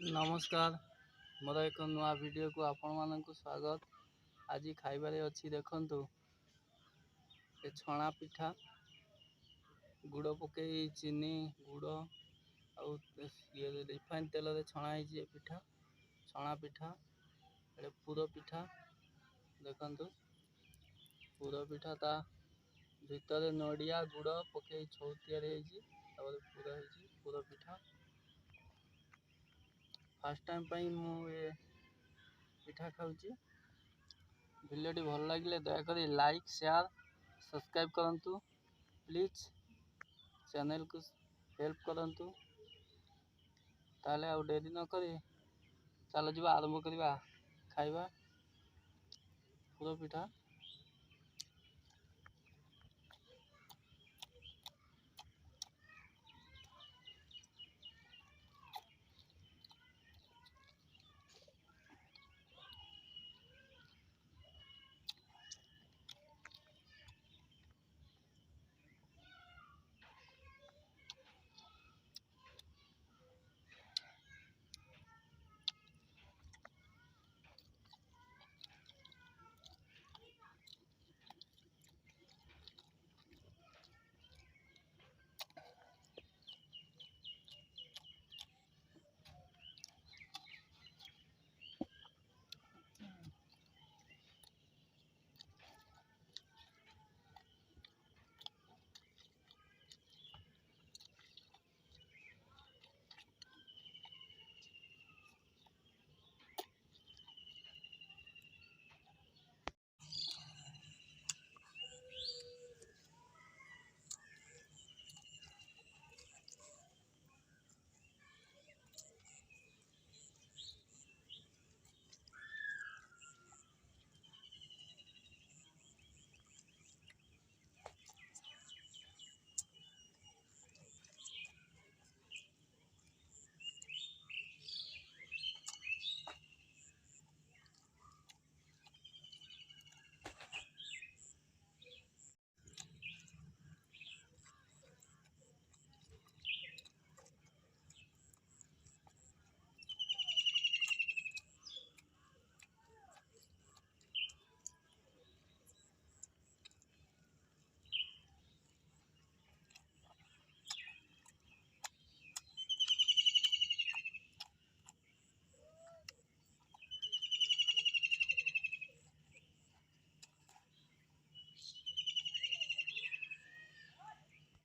नमस्कार मोर एक नुआ वीडियो को आपण मानक स्वागत। आज खाइबारे अच्छी देखंतु ए छणा पिठा गुड़ पके चीनी गुड़ आउ रिफाइन तेल रे छणा है पिठा छणा पिठा पुर पिठा देखंतु पुर पिठा ता भीतर नड़िया गुड़ पके छौ तैयारी पुर पिठा फर्स्ट टाइम पाई मु पिठा खाऊची। वीडियो भल लगे दयाक लाइक शेयर सब्सक्राइब करंतु प्लीज चैनल को हेल्प करंतु। ताले आउ डेरी न करी चलो जी आरंभ करवा खाइबा पुर पिठा।